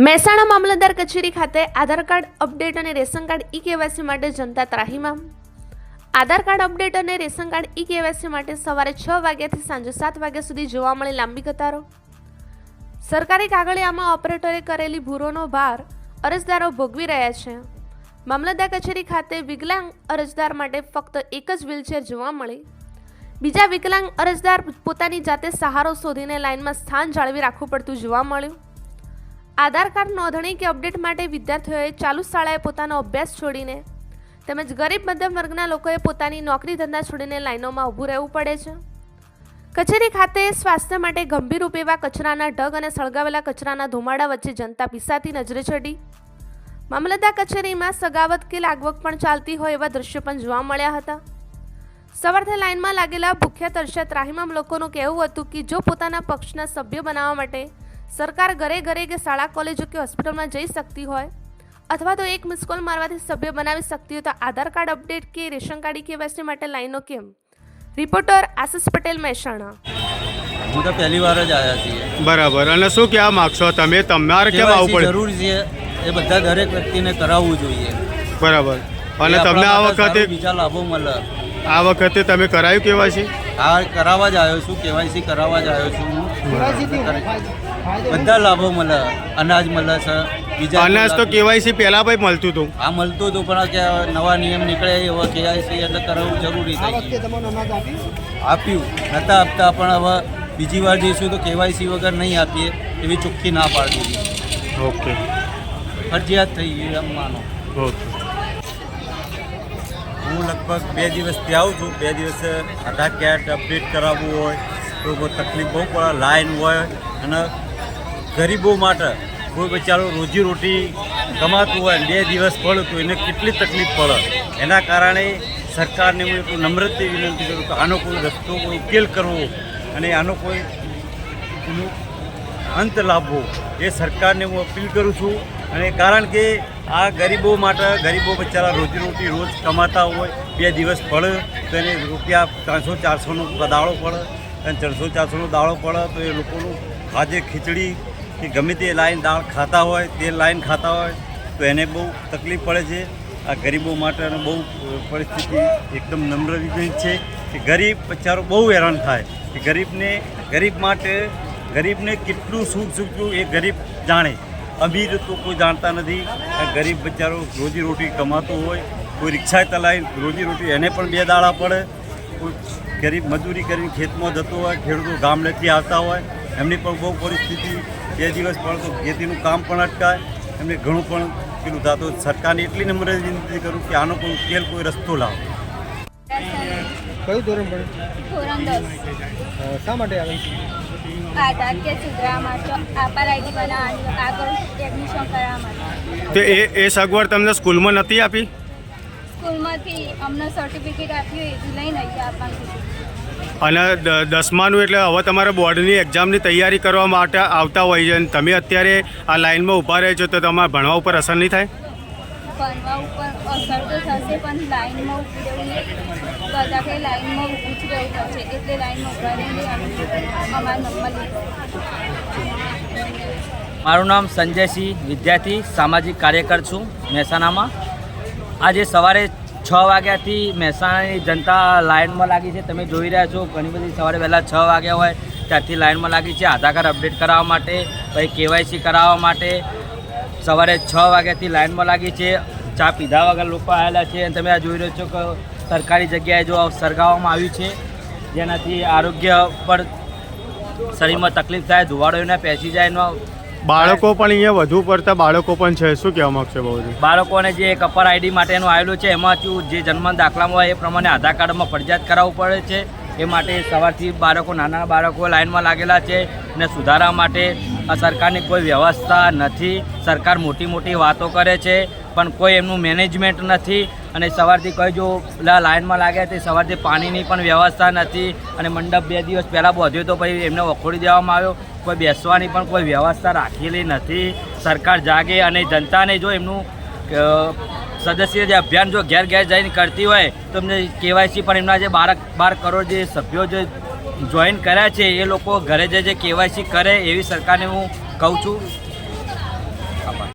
મહેસાણા મામલતદાર કચેરી ખાતે આધાર card update અને રેશન કાર્ડ ઈ-કેવાયસી માટે જનતા ત્રાહિમામ। આધાર કાર્ડ અપડેટ અને રેશન કાર્ડ ઈ-કેવાયસી માટે સવારે 6 વાગ્યાથી સાંજે 7 વાગ્યા સુધી જોવા મળી લાંબી કતારો। સરકારી કાગળિયામાં ઓપરેટરે કરેલી ભૂરોનો ભાર અરજદારો ભોગવી રહ્યા છે। મામલતદાર કચેરી ખાતે વિકલાંગ અરજદાર માટે ફક્ત એક જ વ્હીલચેર જોવા મળી। બીજા વિકલાંગ અરજદાર પોતાની જાતે સહારો શોધીને લાઇનમાં સ્થાન જાળવી રાખવું પડતું જોવા મળ્યું। આધાર કાર્ડ નોંધણી કે અપડેટ માટે વિદ્યાર્થીઓએ ચાલુ શાળાએ પોતાનો અભ્યાસ છોડીને તેમજ ગરીબ મધ્યમ વર્ગના લોકોએ પોતાની નોકરી ધંધા છોડીને લાઇનોમાં ઊભું રહેવું પડે છે। કચેરી ખાતે સ્વાસ્થ્ય માટે ગંભીર રૂપ એવા કચરાના ઢગ અને સળગાવેલા કચરાના ધુમાડા વચ્ચે જનતા પીસાતી નજરે ચડી। મામલતદાર કચેરીમાં સગાવત કે લાગવગ પણ ચાલતી હોય એવા દ્રશ્યો પણ જોવા મળ્યા હતા। સવારથી લાઇનમાં લાગેલા ભૂખ્યા તરસ્યા ત્રાહિમામ લોકોનું કહેવું હતું કે જો પોતાના પક્ષના સભ્ય બનાવવા માટે સરકાર ઘરે ઘરે કે શાળા કોલેજો કે હોસ્પિટલમાં જઈ શકતી હોય અથવા તો એક મિસ કોલ મારવાથી સભ્ય બનાવી શકતી હોય તો આધાર કાર્ડ અપડેટ કે રેશન કાર્ડ કેવાયસી માટે લાઈનો કેમ? રિપોર્ટર આશિષ પટેલ, મહેસાણા। હું તો પહેલી વાર જ આવ્યા છીએ। બરાબર, અને શું કહેવા માગશો તમે? તમારે કેમ આવવું પડે? જરૂર છે, એ બધા દરેક વ્યક્તિને કરાવવું જોઈએ। બરાબર, અને તમને આ વખતે બીજા લાભો મળે। આ વખતે તમે કરાયું કેવાયસી? હા, કરાવવા જ આવ્યો છું, કેવાયસી કરાવવા જ આવ્યો છું। બધા લાભો મળે, અનાજ મળે છે। બીજા અનાજ તો કેવાયસી પહેલા ભાઈ મળતું હતું? હા, મળતું હતું, પણ કે નવા નિયમ નીકળે એવો કેવાયસી એટલે કરાવવું જરૂરી થઈ ગયું। આપ્યું નતા આપતા, પણ હવે બીજી વાર જઈશું તો કેવાયસી વગર નહીં આપીએ એવી ચોખ્ખી ના પાડી દીધી। ઓકે, ફરજિયાત થઈ ગઈ એમ માનો। ઓકે। હું લગભગ 2 દિવસથી આવું છું। 2 દિવસ આધાર કાર્ડ અપડેટ કરાવવું હોય તો બહુ તકલીફ બહુ પડે, લાઈન હોય, અને ગરીબો માટે કોઈ બચારો રોજીરોટી કમાતું હોય 2 દિવસ પડે તો એને કેટલી તકલીફ પડે। એના કારણે સરકારને હું એક નમ્રથી વિનંતી કરું કે આનો કોઈ રસ્તો, કોઈ ઉકેલ કરવો અને આનો કોઈ અંત લાવવો એ સરકારને હું અપીલ કરું છું। અને કારણ કે આ ગરીબો માટે, ગરીબો બચારા રોજીરોટી રોજ કમાતા હોય, 2 દિવસ પડે તો એને રૂપિયા 300-400નો દાળો પડે, અને 300-400નો દાળો પડે તો એ લોકોનું આજે ખીચડી કે ગમે તે લાઈન દાળ ખાતા હોય, તે લાઈન ખાતા હોય તો એને બહુ તકલીફ પડે છે। આ ગરીબો માટે બહુ પરિસ્થિતિ એકદમ નમ્ર વિનંતી છે કે ગરીબ બચારો બહુ હેરાન થાય કે ગરીબ માટે ગરીબને કેટલું સુખ સુખવું એ ગરીબ જાણે, અમીર તો કોઈ જાણતા નથી। ગરીબ બચારો રોજીરોટી કમાતો હોય, કોઈ રિક્ષા ચલાવી રોજીરોટી એને પણ 2 દાડા પડે, કોઈ ગરીબ મજૂરી કરીને ખેતમાં જતો હોય, ખેડૂતો ગામડેથી આવતા હોય, એમની પણ બહુ પરિસ્થિતિ 2 દિવસ પડે તો ખેતીનું કામ પણ અટકાય, એમને ઘણું પણ પેલું થતું। સરકારને એટલી નમ્ર વિનંતી કરું કે આનો કોઈ ઉકેલ, કોઈ રસ્તો લાવો। કયું ધોરણ ભણે? ધોરણ 10। શા માટે આવે છે? આધાર કે સુધરા માટે, આપાર આઈડી બનાવવાની, આગળ એડમિશન કરાવવા માટે। તો એ સગવડ તમને સ્કૂલમાં નથી આપી? સ્કૂલમાંથી અમને સર્ટિફિકેટ આપ્યું, એથી લઈને અહીંયા આપવાનું। અને 10માનું એટલે હવે તમારે બોર્ડની એક્ઝામની તૈયારી કરવા માટે આવતા હોય છે, અને તમે અત્યારે આ લાઇનમાં ઊભા રહે છો તો તમારા ભણવા ઉપર અસર નહીં થાય? ભણવા ઉપર અસર તો થશે, પણ લાઈનમાં ઊભું રહેવું, બધા કંઈ લાઈનમાં ઊભું જ રહેવું પડશે, એટલે લાઈનમાં ઊભા રહીને અમારા નંબર લીધો। મારું નામ સંજયસિંહ વિદ્યાર્થી, સામાજિક કાર્યકર છું મહેસાણામાં। આજે સવારે 6 વાગ્યાથી મહેસાણાની જનતા લાઇનમાં લાગી છે। તમે જોઈ રહ્યા છો, ઘણી બધી સવારે વહેલા 6 વાગ્યા હોય ત્યારથી લાઇનમાં લાગી છે આધાર કાર્ડ અપડેટ કરાવવા માટે, પછી કેવાયસી કરાવવા માટે સવારે 6 વાગ્યાથી લાઇનમાં લાગી છે। ચા પીધા વગર લોકો આવેલા છે, અને તમે આ જોઈ રહ્યો છો કે સરકારી જગ્યાએ જો સળગાવવામાં આવ્યું છે, જેનાથી આરોગ્ય પર શરીરમાં તકલીફ થાય, ધુવાડો એને પેસી જાય। બાળકો પણ અહીંયા વધુ પડતા બાળકો પણ છે, શું કહેવા માગશે? બહુ બાળકોને જે એક અપર આઈડી માટેનું આવેલું છે, એમાં જે જન્મ દાખલામાં હોય એ પ્રમાણે આધાર કાર્ડમાં ફરજિયાત કરાવવું પડે છે। એ માટે સવારથી બાળકો, નાના બાળકો લાઇનમાં લાગેલા છે, અને સુધારા માટે સરકારની કોઈ વ્યવસ્થા નથી। સરકાર મોટી મોટી વાતો કરે છે, પણ કોઈ એમનું મેનેજમેન્ટ નથી, અને સવારથી કોઈ જો લાઇનમાં લાગ્યા તે સવારથી પાણીની પણ વ્યવસ્થા નથી, અને મંડપ 2 દિવસ પહેલાં બાંધ્યો તો પછી એમને વખોડી દેવામાં આવ્યો, કોઈ બેસવાની પણ કોઈ વ્યવસ્થા રાખેલી નથી। સરકાર જાગે અને જનતાને જો એમનું સદસ્ય જે અભિયાન જો ઘેર ઘેર જઈને કરતી હોય તો એમને કેવાયસી પણ એમના જે 12 કરોડ જે સભ્યો જે જોઈન કર્યા છે એ લોકો ઘરે જે કેવાયસી કરે એવી સરકારને હું કહું છું। આભાર.